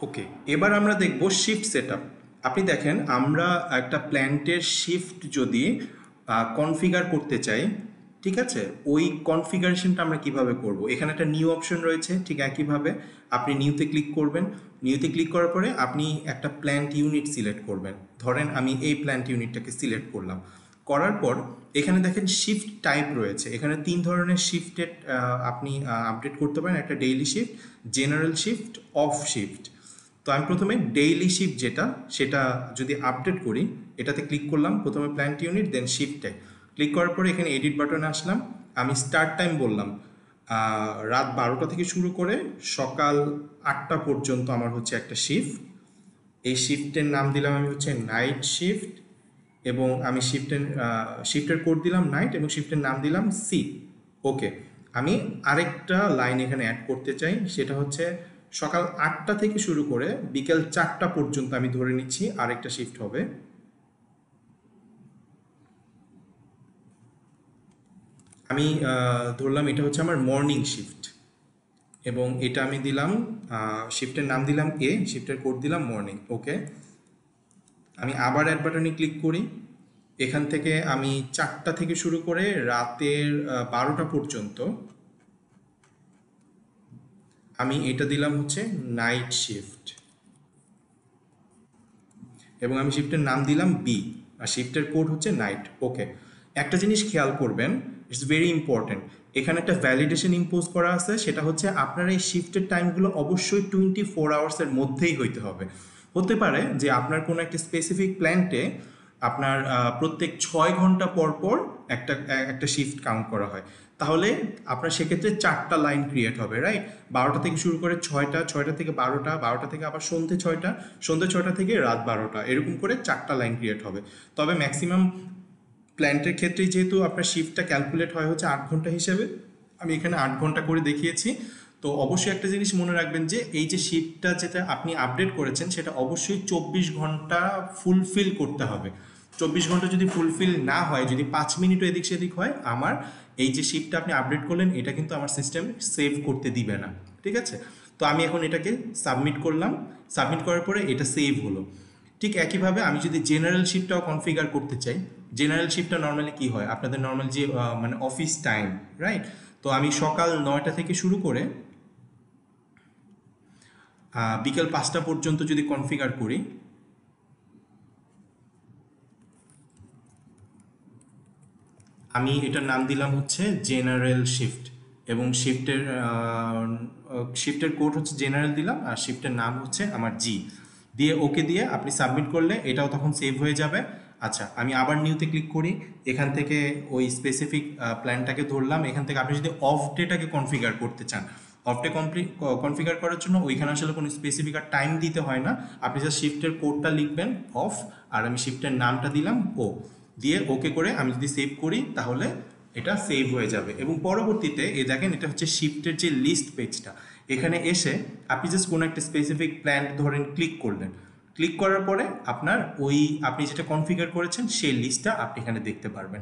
ওকে, এবার আমরা দেখব শিফট সেটআপ। আপনি দেখেন আমরা একটা প্ল্যান্টের শিফট যদি কনফিগার করতে চাই, ঠিক আছে, ওই কনফিগারেশনটা আমরা কিভাবে করব। এখানে একটা নিউ অপশন রয়েছে, ঠিক একইভাবে আপনি নিউতে ক্লিক করবেন। নিউতে ক্লিক করার পরে আপনি একটা প্ল্যান্ট ইউনিট সিলেক্ট করবেন। ধরেন আমি এই প্ল্যান্ট ইউনিটটাকে সিলেক্ট করলাম। করার পর এখানে দেখেন শিফট টাইপ রয়েছে, এখানে 3 ধরনের শিফটের আপনি আপডেট করতে পারেন। একটা daily shift, general shift, of shift. তো আমি প্রথমে ডেইলি শিফট যেটা, সেটা যদি আপডেট করি, এটাতে ক্লিক করলাম, প্রথমে প্ল্যান্ট ইউনিট দেন শিফটে ক্লিক করার পরে এখানে এডিট বাটনে আসলাম। আমি স্টার্ট টাইম বললাম রাত 12টা থেকে শুরু করে সকাল 8টা পর্যন্ত আমার হচ্ছে একটা শিফট। এই শিফটের নাম দিলাম আমি হচ্ছে নাইট শিফট, এবং আমি শিফটের কোড দিলাম নাইট এবং শিফটের নাম দিলাম সি। ওকে, আমি আরেকটা লাইন এখানে অ্যাড করতে চাই, সেটা হচ্ছে সকাল 8টা থেকে শুরু করে বিকেল 4টা পর্যন্ত আমি ধরে নিচ্ছি আরেকটা শিফট হবে। আমি ধরলাম এটা হচ্ছে আমার মর্নিং শিফট, এবং এটা আমি দিলাম শিফটের নাম দিলাম এ, শিফটের কোড দিলাম মর্নিং। ওকে, আমি আবার অ্যাড বাটনে ক্লিক করি। এখান থেকে আমি 4টা থেকে শুরু করে রাতের 12টা পর্যন্ত আমি এটা দিলাম হচ্ছে নাইট শিফট, এবং আমি শিফটের নাম দিলাম বি, আর শিফটের কোড হচ্ছে নাইট। ওকে, একটা জিনিস খেয়াল করবেন, ইটস ভেরি ইম্পর্টেন্ট। এখানে একটা ভ্যালিডেশন ইম্পোজ করা আছে, সেটা হচ্ছে আপনার এই শিফটের টাইমগুলো অবশ্যই 24 আওয়ার্সের মধ্যেই হইতে হবে। হতে পারে যে আপনার কোনো একটা স্পেসিফিক প্ল্যান্টে আপনার প্রত্যেক 6 ঘন্টা পর পর একটা একটা শিফট কাউন্ট করা হয়, তাহলে আপনার সেক্ষেত্রে 4টা লাইন ক্রিয়েট হবে, রাইট? 12টা থেকে শুরু করে 6টা, 6টা থেকে 12টা, 12টা থেকে আবার সন্ধ্যে 6টা, সন্ধ্যে 6টা থেকে রাত 12টা, এরকম করে 4টা লাইন ক্রিয়েট হবে। তবে ম্যাক্সিমাম প্ল্যান্টের ক্ষেত্রে যেহেতু আপনার শিফটটা ক্যালকুলেট হয় হচ্ছে 8 ঘন্টা হিসেবে, আমি এখানে 8 ঘন্টা করে দেখিয়েছি। তো অবশ্যই একটা জিনিস মনে রাখবেন যে এই যে শিফটটা যেটা আপনি আপডেট করেছেন সেটা অবশ্যই 24 ঘন্টা ফুলফিল করতে হবে। 24 ঘন্টা যদি ফুলফিল না হয়, যদি 5 মিনিটও এদিক সেদিক হয়, আমার এই যে শিফটটা আপনি আপডেট করলেন এটা কিন্তু আমার সিস্টেম সেভ করতে দিবে না, ঠিক আছে? তো আমি এখন এটাকে সাবমিট করলাম। সাবমিট করার পরে এটা সেভ হলো। ঠিক একইভাবে আমি যদি জেনারেল শিফটটাও কনফিগার করতে চাই, জেনারেল শিফটটা নর্মালি কি হয়, আপনাদের নর্মাল যে মানে অফিস টাইম, রাইট? তো আমি সকাল 9টা থেকে শুরু করে বিকেল 5টা পর্যন্ত যদি কনফিগার করি, আমি এটার নাম দিলাম হচ্ছে জেনারেল শিফট, এবং শিফটের কোড হচ্ছে জেনারেল দিলাম, আর শিফটের নাম হচ্ছে আমার জি দিয়ে ওকে দিয়ে আপনি সাবমিট করলে এটাও তখন সেভ হয়ে যাবে। আচ্ছা, আমি আবার নিউতে ক্লিক করি। এখান থেকে ওই স্পেসিফিক প্ল্যানটাকে ধরলাম। এখান থেকে আপনি যদি অফ ডেটাকে কনফিগার করতে চান, অফ ডে কনফিগার করার জন্য ওইখানে আসলে কোনো স্পেসিফিক আর টাইম দিতে হয় না, আপনি জাস্ট শিফটের কোডটা লিখবেন অফ, আর আমি শিফটের নামটা দিলাম ও, দিয়ে ওকে করে আমি যদি সেভ করি তাহলে এটা সেভ হয়ে যাবে। এবং পরবর্তীতে দেখেন এটা হচ্ছে শিফটের যে লিস্ট পেজটা, এখানে এসে আপনি জাস্ট কোনো একটা স্পেসিফিক প্ল্যান্ট ধরেন ক্লিক করলেন, ক্লিক করার পরে আপনার ওই আপনি যেটা কনফিগার করেছেন সেই লিস্টটা আপনি এখানে দেখতে পারবেন।